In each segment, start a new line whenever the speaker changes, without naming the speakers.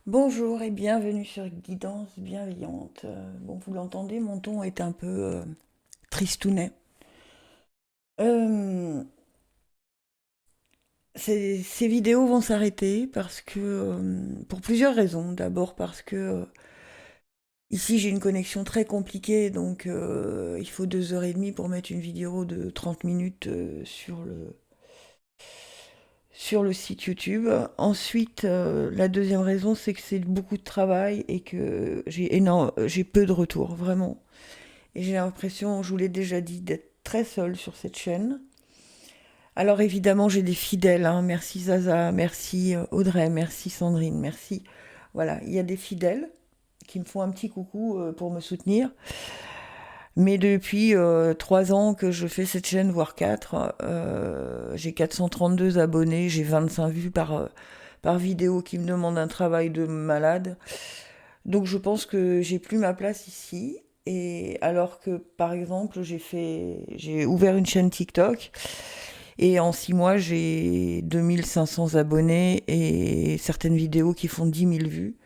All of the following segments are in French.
Bonjour et bienvenue sur Guidance Bienveillante. Bon, vous l'entendez, mon ton est un peu tristounet. Euh, ces vidéos vont s'arrêter parce que, pour plusieurs raisons. D'abord parce que ici j'ai une connexion très compliquée, donc il faut 2 heures et demie pour mettre une vidéo de 30 minutes sur le site YouTube. Ensuite, la deuxième raison, c'est que c'est beaucoup de travail et que j'ai peu de retours, vraiment. Et j'ai l'impression, je vous l'ai déjà dit, d'être très seule sur cette chaîne. Alors évidemment, j'ai des fidèles, hein. Merci Zaza, merci Audrey, merci Sandrine, merci. Voilà, il y a des fidèles qui me font un petit coucou pour me soutenir. Mais depuis 3 ans que je fais cette chaîne, voire 4, j'ai 432 abonnés, j'ai 25 vues par vidéo qui me demandent un travail de malade. Donc je pense que j'ai plus ma place ici. Et alors que par exemple j'ai ouvert une chaîne TikTok et en 6 mois j'ai 2500 abonnés et certaines vidéos qui font 10 000 vues.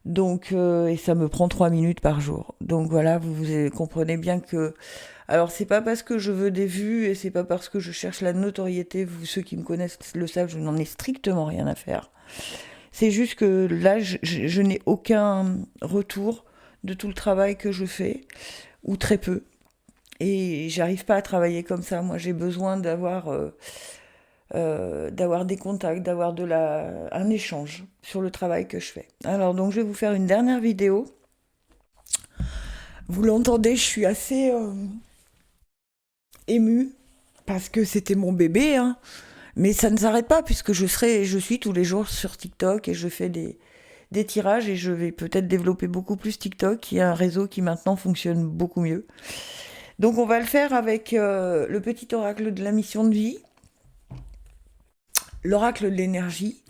Donc et ça me prend 3 minutes par jour. Donc voilà, vous comprenez bien que alors c'est pas parce que je veux des vues et c'est pas parce que je cherche la notoriété, vous ceux qui me connaissent le savent, je n'en ai strictement rien à faire. C'est juste que là, je n'ai aucun retour de tout le travail que je fais, ou très peu. Et j'arrive pas à travailler comme ça. Moi, j'ai besoin d'avoir des contacts, d'avoir un échange sur le travail que je fais. Alors, donc, je vais vous faire une dernière vidéo. Vous l'entendez, je suis assez émue parce que c'était mon bébé, hein. Mais ça ne s'arrête pas puisque je suis tous les jours sur TikTok et je fais des tirages et je vais peut-être développer beaucoup plus TikTok, qui est un réseau qui maintenant fonctionne beaucoup mieux. Donc on va le faire avec le petit oracle de la mission de vie, l'oracle de l'énergie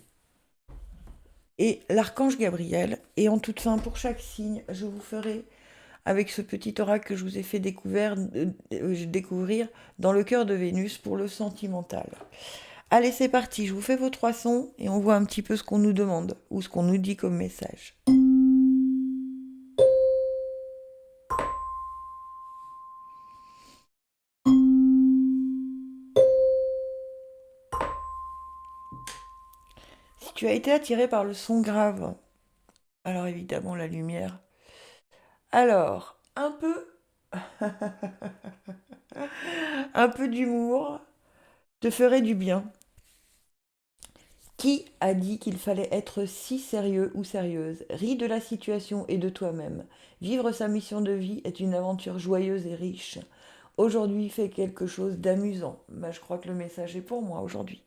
et l'archange Gabriel. Et en toute fin, pour chaque signe, je vous ferai avec ce petit oracle que je vous ai fait découvrir dans le cœur de Vénus pour le sentimental. Allez, c'est parti, je vous fais vos 3 sons et on voit un petit peu ce qu'on nous demande ou ce qu'on nous dit comme message. Si tu as été attiré par le son grave, alors évidemment la lumière. Alors, un peu d'humour te ferait du bien. Qui a dit qu'il fallait être si sérieux ou sérieuse? Ris de la situation et de toi-même. Vivre sa mission de vie est une aventure joyeuse et riche. Aujourd'hui, fais quelque chose d'amusant. Bah, je crois que le message est pour moi aujourd'hui.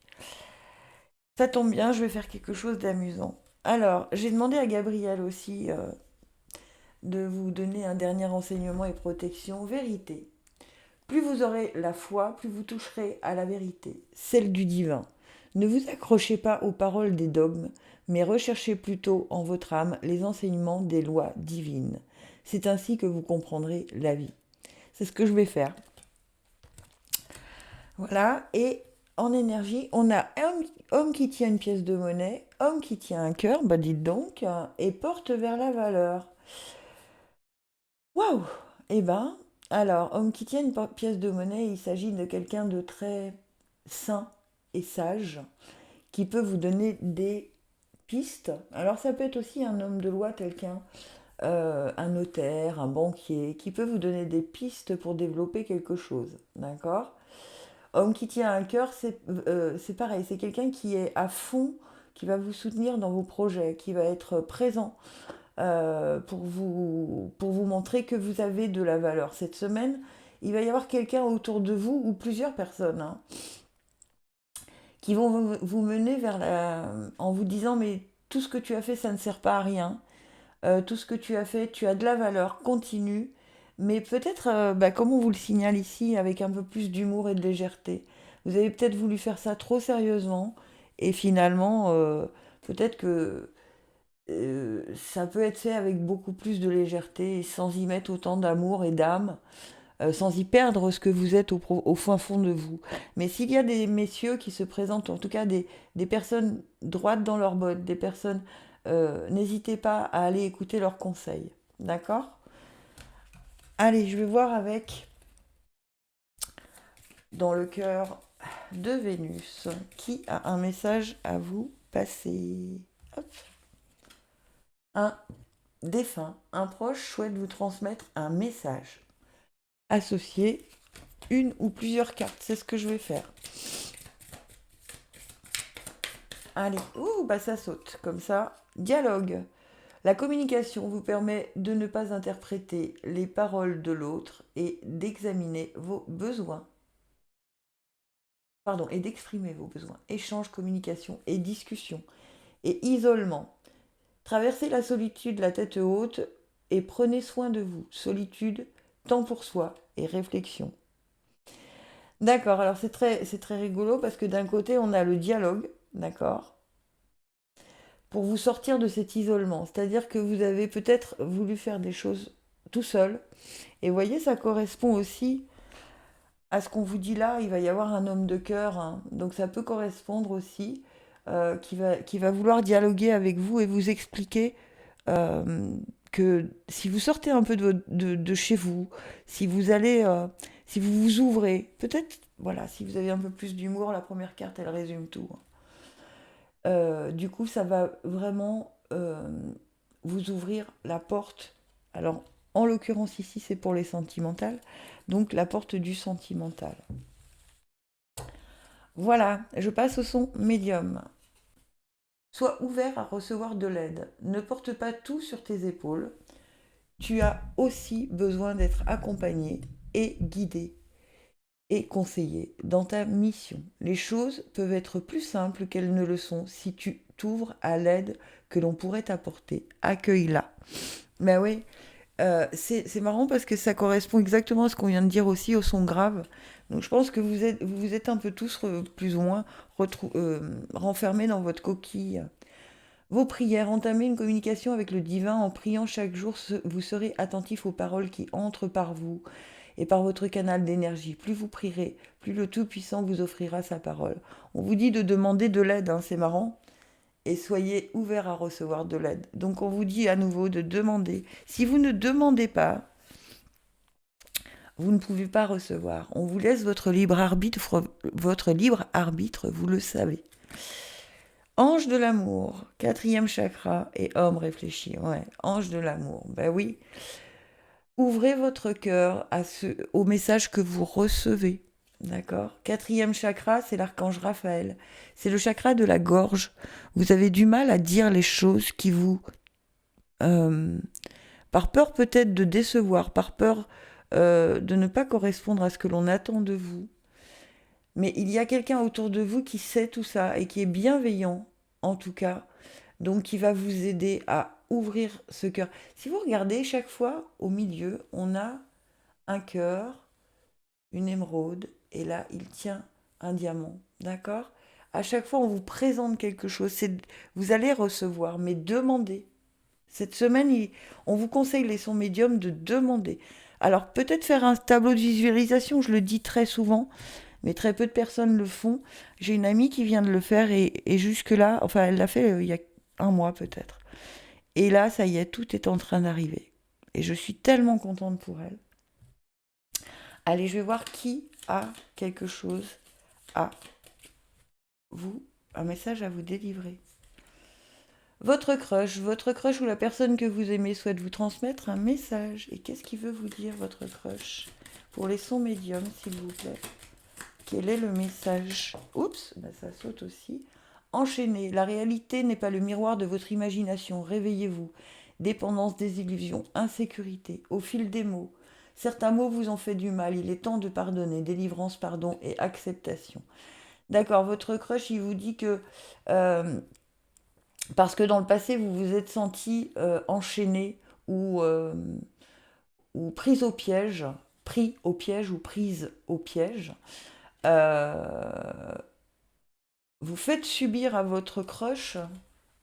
Ça tombe bien, je vais faire quelque chose d'amusant. Alors, j'ai demandé à Gabriel aussi de vous donner un dernier renseignement et protection. Vérité. Plus vous aurez la foi, plus vous toucherez à la vérité, celle du divin. Ne vous accrochez pas aux paroles des dogmes, mais recherchez plutôt en votre âme les enseignements des lois divines. C'est ainsi que vous comprendrez la vie. C'est ce que je vais faire. Voilà, et en énergie, on a un homme qui tient une pièce de monnaie, homme qui tient un cœur, bah dites donc, et porte vers la valeur. Waouh. Eh ben, alors, homme qui tient une pièce de monnaie, il s'agit de quelqu'un de très sain et sage qui peut vous donner des pistes. Alors, ça peut être aussi un homme de loi, quelqu'un, un notaire, un banquier, qui peut vous donner des pistes pour développer quelque chose. D'accord? Homme qui tient un cœur, c'est pareil, c'est quelqu'un qui est à fond, qui va vous soutenir dans vos projets, qui va être présent pour vous montrer que vous avez de la valeur. Cette semaine, il va y avoir quelqu'un autour de vous, ou plusieurs personnes, hein, qui vont vous mener en vous disant mais tout ce que tu as fait, ça ne sert pas à rien. Tout ce que tu as fait, tu as de la valeur, continue. Mais peut-être, comme on vous le signale ici, avec un peu plus d'humour et de légèreté. Vous avez peut-être voulu faire ça trop sérieusement, et finalement, peut-être que ça peut être fait avec beaucoup plus de légèreté et sans y mettre autant d'amour et d'âme, sans y perdre ce que vous êtes au fin fond de vous. Mais s'il y a des messieurs qui se présentent, en tout cas des personnes droites dans leurs bottes, des personnes n'hésitez pas à aller écouter leurs conseils. D'accord? Allez, je vais voir avec, dans le cœur de Vénus, qui a un message à vous passer. Hop. Un défunt, un proche souhaite vous transmettre un message. Associez une ou plusieurs cartes, c'est ce que je vais faire. Allez, bah ça saute, comme ça. Dialogue. La communication vous permet de ne pas interpréter les paroles de l'autre et d'examiner vos besoins. Pardon, et d'exprimer vos besoins. Échange, communication et discussion. Et isolement. Traversez la solitude la tête haute et prenez soin de vous. Solitude, temps pour soi et réflexion. D'accord, alors c'est très rigolo parce que d'un côté on a le dialogue, d'accord, pour vous sortir de cet isolement. C'est-à-dire que vous avez peut-être voulu faire des choses tout seul. Et vous voyez, ça correspond aussi à ce qu'on vous dit là. Il va y avoir un homme de cœur, hein. Donc ça peut correspondre aussi, qui va vouloir dialoguer avec vous et vous expliquer que si vous sortez un peu de chez vous, si vous allez, si vous vous ouvrez, peut-être, voilà, si vous avez un peu plus d'humour, la première carte, elle résume tout. Du coup, ça va vraiment vous ouvrir la porte. Alors, en l'occurrence ici, c'est pour les sentimentales, donc la porte du sentimental. Voilà, je passe au son médium. Sois ouvert à recevoir de l'aide. Ne porte pas tout sur tes épaules. Tu as aussi besoin d'être accompagné et guidé et conseillé dans ta mission. Les choses peuvent être plus simples qu'elles ne le sont si tu t'ouvres à l'aide que l'on pourrait t'apporter. Accueille-la. Ben oui, c'est marrant parce que ça correspond exactement à ce qu'on vient de dire aussi au son grave. Donc je pense que vous êtes un peu tous plus ou moins renfermés dans votre coquille. Vos prières, entamez une communication avec le divin en priant chaque jour, vous serez attentif aux paroles qui entrent par vous et par votre canal d'énergie. Plus vous prierez, plus le Tout-Puissant vous offrira sa parole. On vous dit de demander de l'aide, hein, c'est marrant, et soyez ouverts à recevoir de l'aide. Donc on vous dit à nouveau de demander. Si vous ne demandez pas, vous ne pouvez pas recevoir. On vous laisse votre libre arbitre, vous le savez. Ange de l'amour, 4e chakra et homme réfléchi. Ouais, ange de l'amour. Ben oui. Ouvrez votre cœur au message que vous recevez. D'accord? 4e chakra, c'est l'archange Raphaël. C'est le chakra de la gorge. Vous avez du mal à dire les choses qui vous... par peur peut-être de décevoir, par peur de ne pas correspondre à ce que l'on attend de vous. Mais il y a quelqu'un autour de vous qui sait tout ça et qui est bienveillant, en tout cas. Donc qui va vous aider à ouvrir ce cœur. Si vous regardez, chaque fois, au milieu, on a un cœur, une émeraude, et là, il tient un diamant. D'accord? À chaque fois, on vous présente quelque chose. Vous allez recevoir, mais demandez. Cette semaine, on vous conseille, les sons médiums, de demander. Alors, peut-être faire un tableau de visualisation, je le dis très souvent, mais très peu de personnes le font. J'ai une amie qui vient de le faire et jusque-là, enfin, elle l'a fait il y a un mois peut-être. Et là, ça y est, tout est en train d'arriver. Et je suis tellement contente pour elle. Allez, je vais voir qui a quelque chose à vous, un message à vous délivrer. Votre crush ou la personne que vous aimez souhaite vous transmettre un message. Et qu'est-ce qu'il veut vous dire, votre crush? Pour les sons médiums, s'il vous plaît. Quel est le message? Oups, bah ça saute aussi. Enchaînez. La réalité n'est pas le miroir de votre imagination. Réveillez-vous. Dépendance, désillusion, insécurité. Au fil des mots. Certains mots vous ont fait du mal. Il est temps de pardonner. Délivrance, pardon et acceptation. D'accord, votre crush, il vous dit que... parce que dans le passé, vous vous êtes senti enchaîné ou prise au piège. Pris au piège ou prise au piège. Vous faites subir à votre crush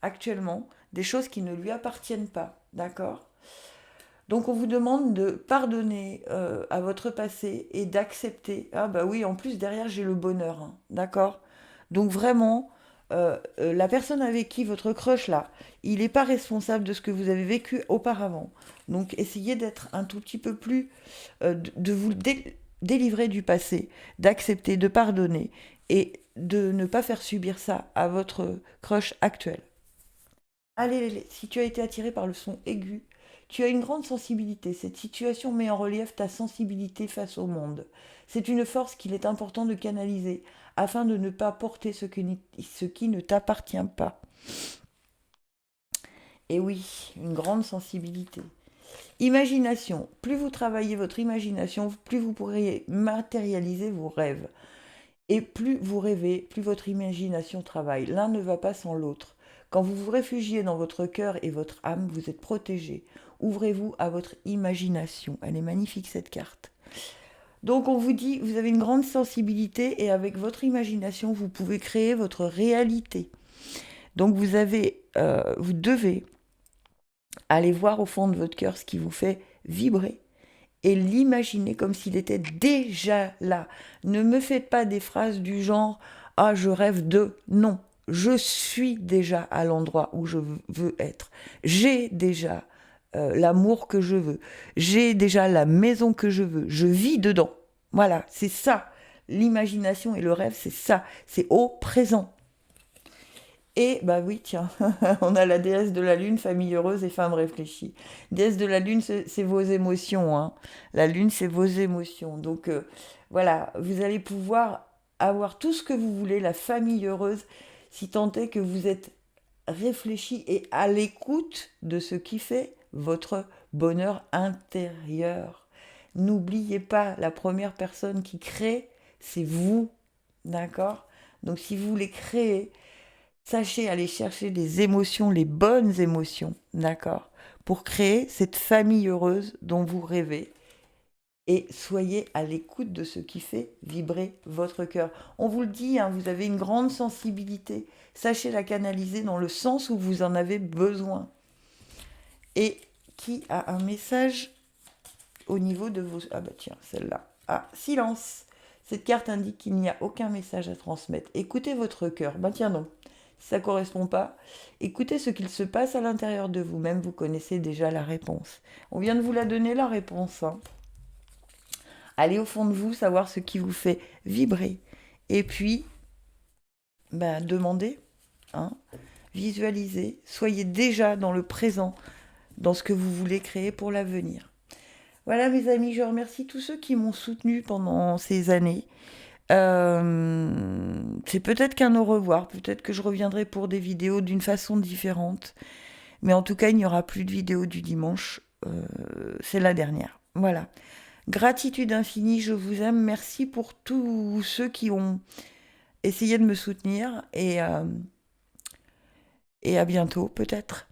actuellement des choses qui ne lui appartiennent pas, d'accord? Donc on vous demande de pardonner à votre passé et d'accepter. Ah bah oui, en plus derrière j'ai le bonheur, hein, d'accord? Donc vraiment, la personne avec qui votre crush là, il n'est pas responsable de ce que vous avez vécu auparavant. Donc essayez d'être un tout petit peu plus, de vous délivrer du passé, d'accepter, de pardonner et de ne pas faire subir ça à votre crush actuel. Allez, si tu as été attiré par le son aigu, tu as une grande sensibilité. Cette situation met en relief ta sensibilité face au monde. C'est une force qu'il est important de canaliser afin de ne pas porter ce qui ne t'appartient pas. Et oui, une grande sensibilité. Imagination. Plus vous travaillez votre imagination, plus vous pourrez matérialiser vos rêves. Et plus vous rêvez, plus votre imagination travaille. L'un ne va pas sans l'autre. Quand vous vous réfugiez dans votre cœur et votre âme, vous êtes protégé. Ouvrez-vous à votre imagination. Elle est magnifique cette carte. Donc on vous dit, vous avez une grande sensibilité et avec votre imagination, vous pouvez créer votre réalité. Donc vous devez aller voir au fond de votre cœur ce qui vous fait vibrer et l'imaginer comme s'il était déjà là. Ne me faites pas des phrases du genre « Ah, je rêve de… » Non, je suis déjà à l'endroit où je veux être. J'ai déjà l'amour que je veux. J'ai déjà la maison que je veux. Je vis dedans. Voilà, c'est ça. L'imagination et le rêve, c'est ça. C'est au présent. Et bah oui, tiens, on a la déesse de la lune, famille heureuse et femme réfléchie. Déesse de la lune, c'est vos émotions, hein. La lune, c'est vos émotions. Donc voilà, vous allez pouvoir avoir tout ce que vous voulez, la famille heureuse, si tant est que vous êtes réfléchi et à l'écoute de ce qui fait votre bonheur intérieur. N'oubliez pas, la première personne qui crée, c'est vous, d'accord? Donc si vous voulez créer, sachez aller chercher des émotions, les bonnes émotions, d'accord, pour créer cette famille heureuse dont vous rêvez. Et soyez à l'écoute de ce qui fait vibrer votre cœur. On vous le dit, hein, vous avez une grande sensibilité. Sachez la canaliser dans le sens où vous en avez besoin. Et qui a un message au niveau de vos... Ah bah tiens, celle-là. Ah, silence. Cette carte indique qu'il n'y a aucun message à transmettre. Écoutez votre cœur. Ben tiens donc. Si ça ne correspond pas, écoutez ce qu'il se passe à l'intérieur de vous-même, vous connaissez déjà la réponse. On vient de vous la donner, la réponse. Hein. Allez au fond de vous, savoir ce qui vous fait vibrer. Et puis, demandez, hein, visualisez, soyez déjà dans le présent, dans ce que vous voulez créer pour l'avenir. Voilà mes amis, je remercie tous ceux qui m'ont soutenu pendant ces années. C'est peut-être qu'un au revoir, peut-être que je reviendrai pour des vidéos d'une façon différente. Mais en tout cas, il n'y aura plus de vidéo du dimanche. C'est la dernière. Voilà. Gratitude infinie, je vous aime. Merci pour tous ceux qui ont essayé de me soutenir. Et à bientôt, peut-être.